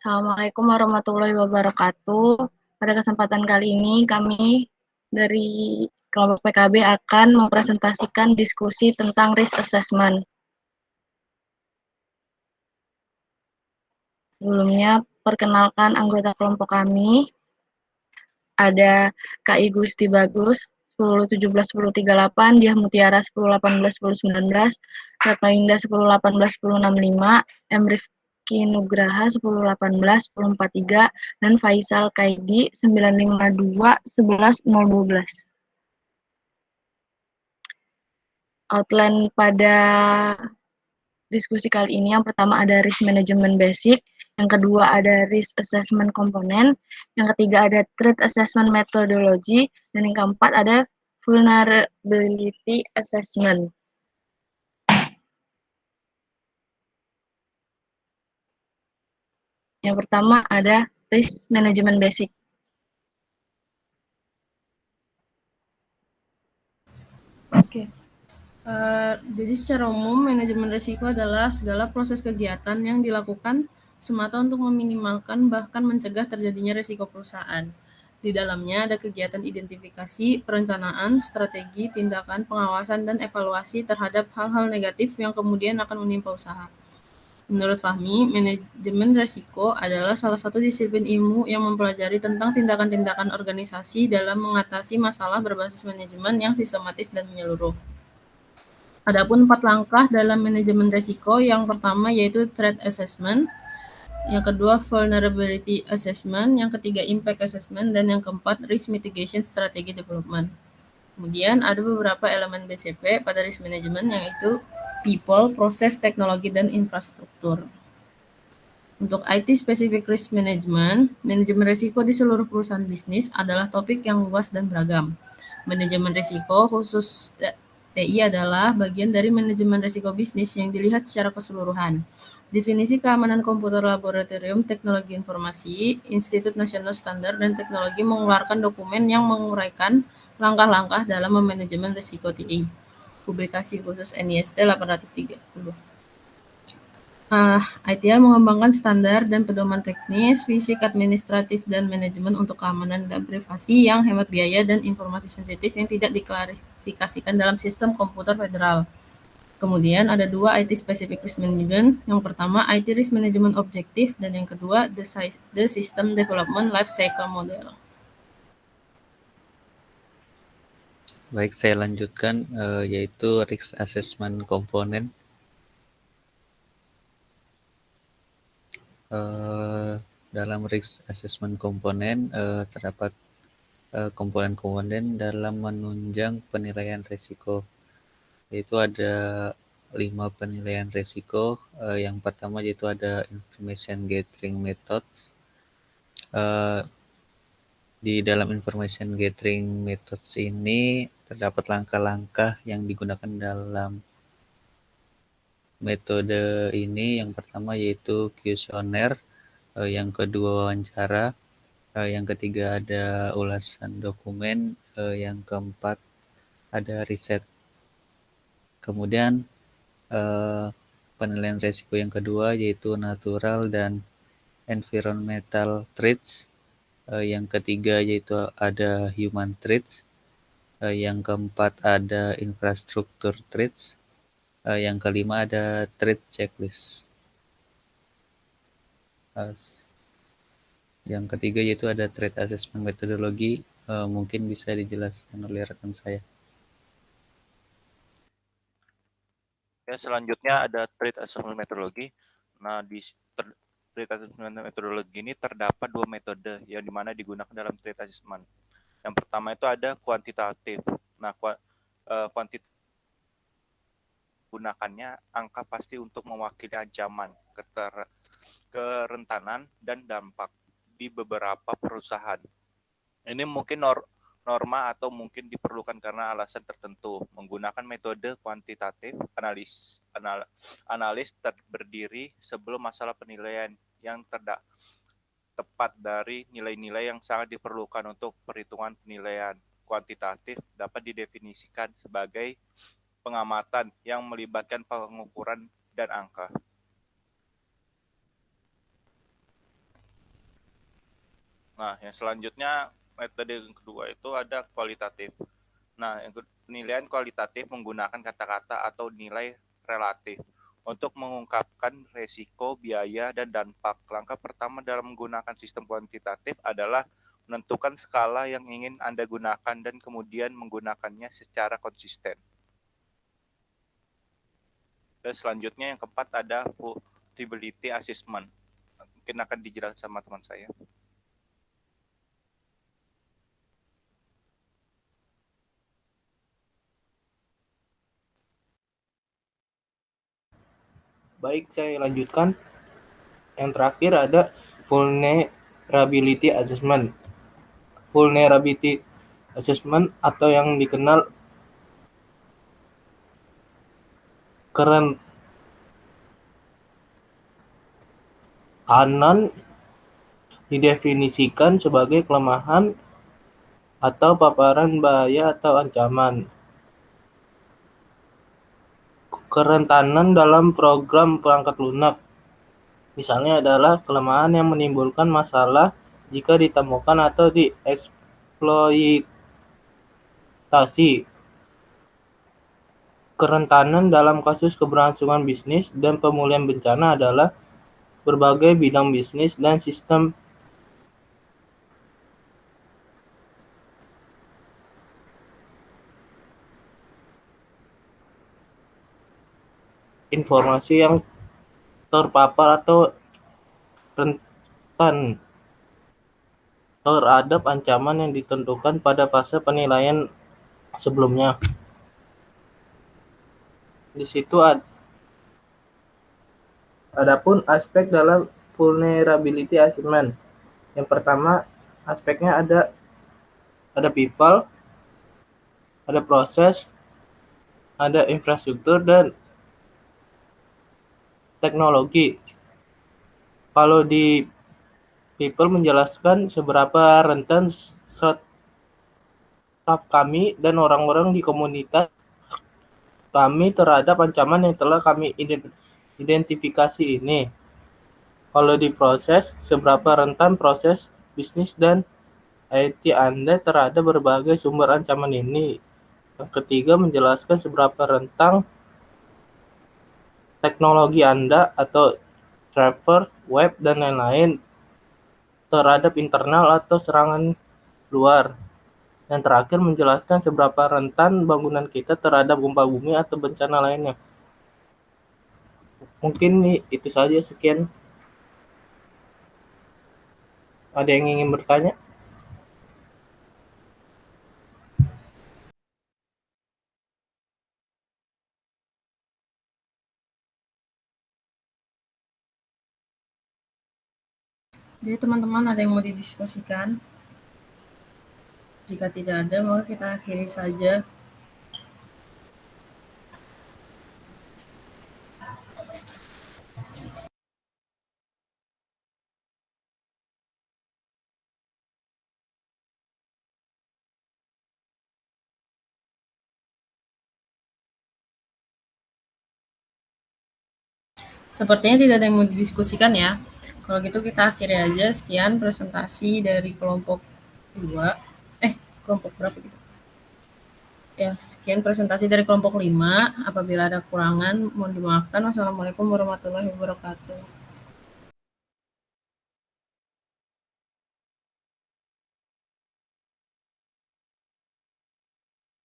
Assalamualaikum warahmatullahi wabarakatuh. Pada kesempatan kali ini kami dari kelompok PKB akan mempresentasikan diskusi tentang risk assessment. Sebelumnya, perkenalkan anggota kelompok kami. Ada Kak I Gusti Bagus, 10-17-10-38, Diah Mutiara 10-18-10-19, Retno Indah 10-18-10-65, M. Rifki Nugraha 10-18-10-43, dan Faisal Kaidi 952-11-012. Outline pada diskusi kali ini, yang pertama ada risk management basic, yang kedua ada risk assessment komponen, yang ketiga ada threat assessment methodology, dan yang keempat ada vulnerability assessment. Yang pertama ada risk management basic. Oke. Jadi secara umum, manajemen risiko adalah segala proses kegiatan yang dilakukan semata untuk meminimalkan bahkan mencegah terjadinya risiko perusahaan. Di dalamnya ada kegiatan identifikasi, perencanaan, strategi, tindakan, pengawasan, dan evaluasi terhadap hal-hal negatif yang kemudian akan menimpa usaha. Menurut Fahmi, manajemen risiko adalah salah satu disiplin ilmu yang mempelajari tentang tindakan-tindakan organisasi dalam mengatasi masalah berbasis manajemen yang sistematis dan menyeluruh. Adapun 4 langkah dalam manajemen risiko, yang pertama yaitu threat assessment, yang kedua vulnerability assessment, yang ketiga impact assessment, dan yang keempat risk mitigation strategy development. Kemudian ada beberapa elemen BCP pada risk management, yaitu people, proses, teknologi, dan infrastruktur. Untuk IT specific risk management, manajemen risiko di seluruh perusahaan bisnis adalah topik yang luas dan beragam. Manajemen risiko khusus TI adalah bagian dari manajemen risiko bisnis yang dilihat secara keseluruhan. Definisi keamanan komputer laboratorium teknologi informasi, Institut Nasional Standar dan Teknologi mengeluarkan dokumen yang menguraikan langkah-langkah dalam memanajemen risiko TI. Publikasi khusus NIST 830. ITL mengembangkan standar dan pedoman teknis, fisik, administratif, dan manajemen untuk keamanan dan privasi yang hemat biaya dan informasi sensitif yang tidak diklarifikasikan dalam sistem komputer federal. Kemudian ada dua IT Specific Risk Management. Yang pertama IT Risk Management Objective dan yang kedua The System Development Life Cycle Model. Baik, saya lanjutkan yaitu risk assessment komponen. Dalam risk assessment komponen terdapat komponen-komponen dalam menunjang penilaian risiko, yaitu ada 5 penilaian risiko. Yang pertama yaitu ada information gathering method. Di dalam information gathering methods ini terdapat langkah-langkah yang digunakan dalam metode ini. Yang pertama yaitu kuesioner, yang kedua wawancara, yang ketiga ada ulasan dokumen, yang keempat ada riset. Kemudian penilaian risiko yang kedua yaitu natural dan environmental threats. Yang ketiga yaitu ada human threats. Yang keempat ada infrastructure threats. Yang kelima ada threat checklist. Yang ketiga yaitu ada threat assessment methodology. Mungkin bisa dijelaskan oleh rekan saya. Ya, selanjutnya ada threat assessment methodology. Nah, di threat assessment methodology ini terdapat dua metode yang dimana digunakan dalam threat assessment. Yang pertama itu ada kuantitatif. Nah, kuantitatif gunakannya angka pasti untuk mewakili ancaman, kerentanan, dan dampak di beberapa perusahaan. Ini mungkin norma atau mungkin diperlukan karena alasan tertentu. Menggunakan metode kuantitatif, analis berdiri sebelum masalah penilaian yang tepat dari nilai-nilai yang sangat diperlukan untuk perhitungan penilaian. Kuantitatif dapat didefinisikan sebagai pengamatan yang melibatkan pengukuran dan angka. Nah, yang selanjutnya metode yang kedua itu ada kualitatif. Nah, penilaian kualitatif menggunakan kata-kata atau nilai relatif untuk mengungkapkan resiko, biaya, dan dampak. Langkah pertama dalam menggunakan sistem kuantitatif adalah menentukan skala yang ingin Anda gunakan dan kemudian menggunakannya secara konsisten. Dan selanjutnya yang keempat ada futility assessment. Mungkin akan dijelaskan sama teman saya. Baik, saya lanjutkan. Yang terakhir ada vulnerability assessment. Vulnerability assessment atau yang dikenal kerentanan didefinisikan sebagai kelemahan atau paparan bahaya atau ancaman. Kerentanan dalam program perangkat lunak misalnya adalah kelemahan yang menimbulkan masalah jika ditemukan atau dieksploitasi. Kerentanan dalam kasus keberlangsungan bisnis dan pemulihan bencana adalah berbagai bidang bisnis dan sistem informasi yang terpapar atau rentan terhadap ancaman yang ditentukan pada fase penilaian sebelumnya. Di situ adapun aspek dalam vulnerability assessment. Yang pertama, aspeknya ada people, ada proses, ada infrastruktur dan teknologi. Kalau di people menjelaskan seberapa rentan staf kami dan orang-orang di komunitas kami terhadap ancaman yang telah kami identifikasi ini. Kalau di proses, seberapa rentan proses bisnis dan IT Anda terhadap berbagai sumber ancaman ini. Yang ketiga, menjelaskan seberapa rentan teknologi Anda atau server, web, dan lain-lain terhadap internal atau serangan luar. Yang terakhir, menjelaskan seberapa rentan bangunan kita terhadap gempa bumi atau bencana lainnya. Mungkin itu saja, sekian. Ada yang ingin bertanya? Jadi teman-teman ada yang mau didiskusikan? Jika tidak ada, maka kita akhiri saja. Sepertinya tidak ada yang mau didiskusikan ya. Kalau gitu kita akhiri aja. Sekian presentasi dari kelompok 2. Kelompok berapa gitu? Ya, sekian presentasi dari kelompok 5. Apabila ada kekurangan, mohon dimaafkan. Wassalamualaikum warahmatullahi wabarakatuh.